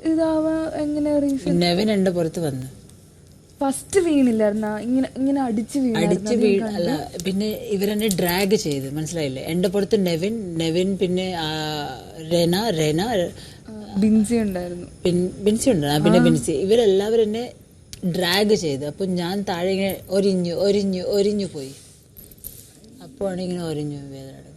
ഇതാവാ എങ്ങനെ റീസൺ? നെവിൻ എന്റെ പുറത്ത് വന്നു. ഫസ്റ്റ് വീണില്ലായിരുന്ന ഇങ്ങനെ ഇങ്ങനെ അടിച്ച് അല്ല, പിന്നെ ഇവരെന്നെ ഡ്രാഗ് ചെയ്ത്, മനസ്സിലായില്ലേ? എന്റെ പുറത്ത് നെവിൻ പിന്നെ റെന ബിൻസി ഉണ്ടായിരുന്നു. ബിൻസി ഉണ്ടായിരുന്നു, പിന്നെ ബിൻസി, ഇവരെല്ലാവരും എന്നെ ഡ്രാഗ് ചെയ്ത്. അപ്പൊ ഞാൻ താഴെ ഇങ്ങനെ ഒരിഞ്ഞു പോയി. അപ്പോഴാണ് ഇങ്ങനെ ഒരിഞ്ഞു വേദന എടുക്കുന്നത്.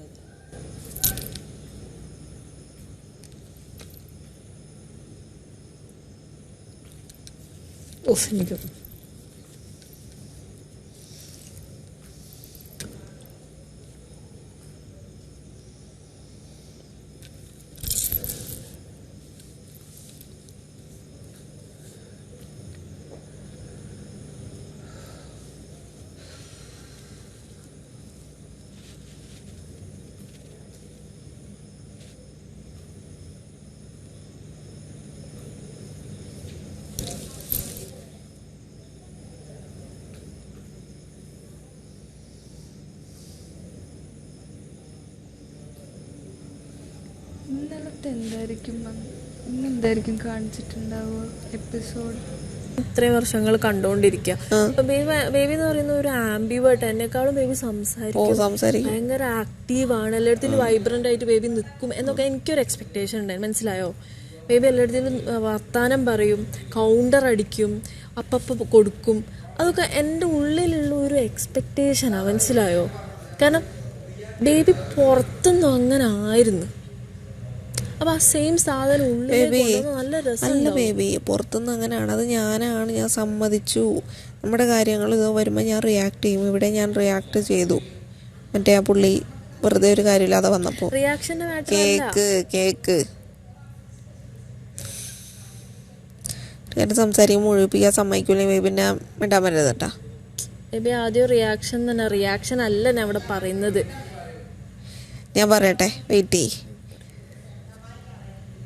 എനിക്ക് ഇന്നലത്തെ എന്തായിരിക്കും കാണിച്ചിട്ടുണ്ടാവുക എപ്പിസോഡ്? ഇത്രയും വർഷങ്ങൾ കണ്ടോണ്ടിരിക്കുക. ബേബി എന്ന് പറയുന്ന ഒരു ആംബിവേർട്ട്, എന്നെക്കാളും ബേബി സംസാരിക്കും, ഭയങ്കര ആക്റ്റീവാണ്, എല്ലായിടത്തും വൈബ്രന്റ് ആയിട്ട് ബേബി നിൽക്കും എന്നൊക്കെ എനിക്കൊരു എക്സ്പെക്ടേഷൻ ഉണ്ടായിരുന്നു. മനസ്സിലായോ? ബേബി എല്ലായിടത്തും വർത്താനം പറയും, കൗണ്ടർ അടിക്കും, അപ്പപ്പം കൊടുക്കും. അതൊക്കെ എൻ്റെ ഉള്ളിലുള്ള ഒരു എക്സ്പെക്ടേഷനാണ്. മനസ്സിലായോ? കാരണം ബേബി പുറത്തുനിന്നും അങ്ങനെ ആയിരുന്നു. അപ്പൊ ആ സെയിം സാധനം നല്ല അല്ല ബേബി, പുറത്തുനിന്ന് അങ്ങനെയാണ്. അത് ഞാൻ സമ്മതിച്ചു. നമ്മുടെ കാര്യങ്ങൾ ഇത് വരുമ്പോൾ ഞാൻ റിയാക്ട് ചെയ്യും. ഇവിടെ ഞാൻ റിയാക്ട് ചെയ്തു. മറ്റേ ആ പുള്ളി വെറുതെ ഒരു കാര്യമില്ലാതെ വന്നപ്പോ കേക്ക് സംസാരിക്കും, മുഴുപ്പിക്കാൻ സമ്മതിക്കൂലേ ബേബി, പിന്നെ മിണ്ടാൻ പറ്റരുത് കേട്ടാ. ബേബി ആദ്യം റിയാക്ഷൻ തന്നെ, റിയാക്ഷൻ അല്ല ഞാൻ ഇവിടെ പറയുന്നത്. ഞാൻ പറയട്ടെ, വെയിറ്റ് ചെയ്യ്.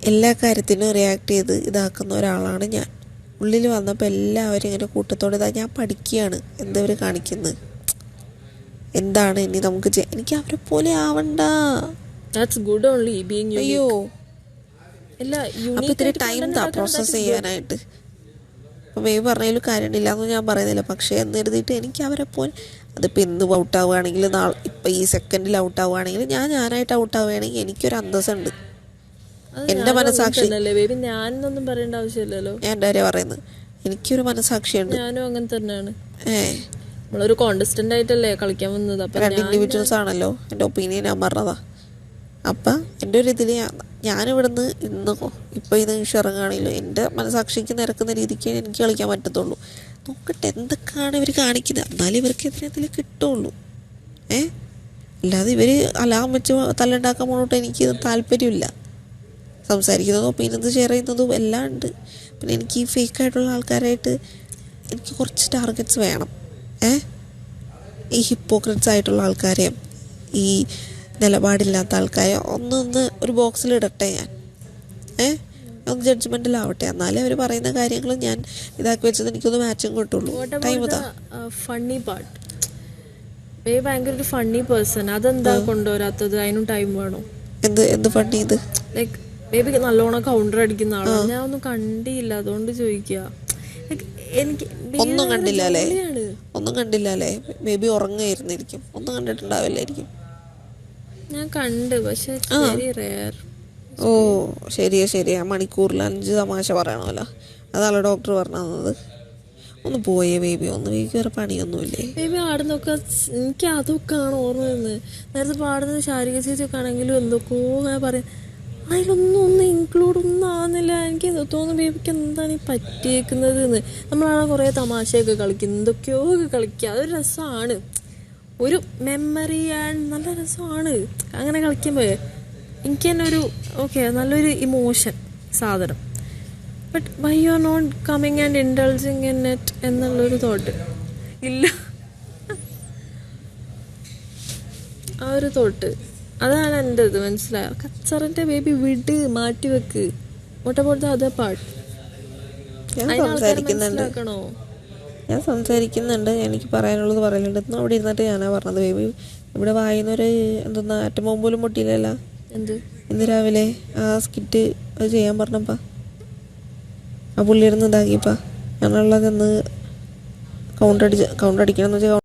എല്ലാ കാര്യത്തിനും റിയാക്ട് ചെയ്ത് ഇതാക്കുന്ന ഒരാളാണ് ഞാൻ. ഉള്ളിൽ വന്നപ്പോൾ എല്ലാവരും ഇങ്ങനെ കൂട്ടത്തോടെ ഞാൻ പഠിക്കുകയാണ് എന്തവർ കാണിക്കുന്നത്, എന്താണ് ഇനി നമുക്ക് എനിക്ക് അവരെ പോലെ ആവണ്ട. അയ്യോ, അപ്പൊ ഇത്തിരി ടൈം പ്രോസസ് ചെയ്യാനായിട്ട്. അപ്പം ബേബി പറഞ്ഞതിൽ കാര്യമില്ല എന്ന് ഞാൻ പറയുന്നില്ല, പക്ഷേ എന്ന് കരുതിയിട്ട് എനിക്ക് അവരെ പോലെ, അതിപ്പോൾ ഇന്ന് ഔട്ടാവുകയാണെങ്കിൽ നാളെ, ഇപ്പം ഈ സെക്കൻഡിൽ ഔട്ടാവുകയാണെങ്കിൽ ഞാനായിട്ട് ഔട്ടാവുകയാണെങ്കിൽ എനിക്കൊരു അന്തസ്സുണ്ട്. എന്റെ മനസാക്ഷി, ഞാനൊന്നും പറയേണ്ട ആവശ്യമില്ലല്ലോ. ഞാൻ എൻ്റെ കാര്യം പറയുന്നത്, എനിക്കൊരു മനസാക്ഷിയുണ്ട്. ഞാനും അങ്ങനെ തന്നെയാണ്. നമ്മളൊരു കോണ്ടസ്റ്റന്റ് ആയിട്ടല്ലേ കളിക്കാൻ വന്നത്. അപ്പൊ രണ്ട് ഇൻഡിവിജ്വൽസ് ആണല്ലോ. എൻ്റെ ഒപ്പീനിയൻ ഞാൻ പറഞ്ഞതാ. അപ്പം എൻ്റെ ഒരു ഇതിൽ ഞാനിവിടുന്ന് ഇപ്പം ഇത് ഇറങ്ങുകയാണെങ്കിലും എൻ്റെ മനസാക്ഷിക്ക് നിരക്കുന്ന രീതിക്ക് എനിക്ക് കളിക്കാൻ പറ്റത്തുള്ളൂ. നോക്കട്ടെ എന്തൊക്കെയാണ് ഇവർ കാണിക്കുന്നത്, എന്നാലും ഇവർക്ക് എന്തിനെങ്കിലും കിട്ടുള്ളൂ. അല്ലാതെ ഇവർ അലാം വെച്ച് തല്ലുണ്ടാക്കാൻ പോകണോട്ട് എനിക്ക് താല്പര്യമില്ല. സംസാരിക്കുന്നതും ഒപ്പീനിയൻസ് ഷെയർ ചെയ്യുന്നതും എല്ലാം ഉണ്ട്. പിന്നെ എനിക്ക് ഈ ഫേക്കായിട്ടുള്ള ആൾക്കാരായിട്ട് എനിക്ക് കുറച്ച് ടാർഗറ്റ്സ് വേണം. ഈ ഹിപ്പോക്രറ്റ്സ് ആയിട്ടുള്ള ആൾക്കാരെയും ഈ നിലപാടില്ലാത്ത ആൾക്കാരെ ഒന്ന് ഒരു ബോക്സിലിടട്ടെ ഞാൻ. ഒന്ന് ജഡ്ജ്മെന്റിലാവട്ടെ, എന്നാലേ അവർ പറയുന്ന കാര്യങ്ങൾ ഞാൻ ഇതാക്കി വെച്ചത് എനിക്കൊന്ന് മാച്ചും കിട്ടുള്ളൂ. ടൈം ഇതാ ഫണ്ണി പാർട്ട്. ഭയങ്കര ഒരു ഫണ്ണി പേഴ്സൺ, അതെന്താ കൊണ്ടുവരാത്തത്? അതിനും ടൈം വേണോ? എന്ത് ഫണ്ണി ഇത്? ലൈക്ക് ബേബി നല്ലോണം കൗണ്ടർ അടിക്കുന്ന ആളാണ്. ഞാൻ ഒന്നും കണ്ടില്ല, അതുകൊണ്ട് ചോദിക്കുക. എനിക്ക് ഒന്നും കണ്ടില്ല അല്ലേ? ബേബി ഉറങ്ങായിരുന്നിരിക്കും, ഒന്നും കണ്ടിട്ടുണ്ടാവില്ലായിരിക്കും. ഞാൻ കണ്ട്, പക്ഷെ ഓ ശരിയാ. മണിക്കൂറിൽ 5 തമാശ പറയണമല്ലോ, അതാണ് ഡോക്ടർ പറഞ്ഞു തന്നത്. ഒന്ന് പോയേ ബേബി, ബേബിക്ക് വേറെ പണിയൊന്നുമില്ലേ? ബേബി ആടുന്നൊക്കെ എനിക്ക് അതൊക്കെയാണ് ഓർമ്മ വരുന്നത്. നേരത്തെ പാടുന്നത് ശാരിക ചേച്ചിയൊക്കെ ആണെങ്കിലും എന്തൊക്കെയോ അങ്ങനെ പറയും, അതിലൊന്നും ഇൻക്ലൂഡ് ഒന്നും ആവുന്നില്ല. എനിക്ക് തോന്നുന്നു ബേബിക്ക് എന്താണ് ഈ പറ്റിയേക്കുന്നത് എന്ന്. നമ്മളാണ് കുറേ തമാശയൊക്കെ കളിക്കും, എന്തൊക്കെയോ കളിക്കുക, അതൊരു രസമാണ്, ഒരു മെമ്മറി ആൻഡ് നല്ല രസമാണ് അങ്ങനെ കളിക്കുമ്പോൾ. എനിക്ക് തന്നെ ഒരു നല്ലൊരു ഇമോഷൻ സാധനം. But why you are not coming and indulging in it എന്നുള്ളൊരു തോട്ട് ഇല്ല. ആ ഒരു തോട്ട് അതാണ് എൻ്റെ ഇത്. മനസ്സിലായോ? കച്ചറിന്റെ ബേബി വിട്, മാറ്റി വെക്ക്. മുട്ടപ്പോഴത്തെ അതേ പാട്ട് ഞാൻ സംസാരിക്കുന്നുണ്ട്, എനിക്ക് പറയാനുള്ളത് പറയലുണ്ട്. ഇന്ന് അവിടെ ഇരുന്നിട്ട് ഞാനാ പറഞ്ഞത് ബേബി ഇവിടെ വായിന്നൊരു എന്തെന്നാ അറ്റം പോലും പൊട്ടിയില്ലല്ലോ. ഇന്ന് രാവിലെ ആ സ്കിറ്റ് അത് ചെയ്യാൻ പറഞ്ഞപ്പാ ആ പുള്ളിയിരുന്ന് ഇതാക്കിയപ്പോൾ ഞാനുള്ളത് എന്ന് കൗണ്ടർ അടിക്കണം എന്ന് വെച്ചാൽ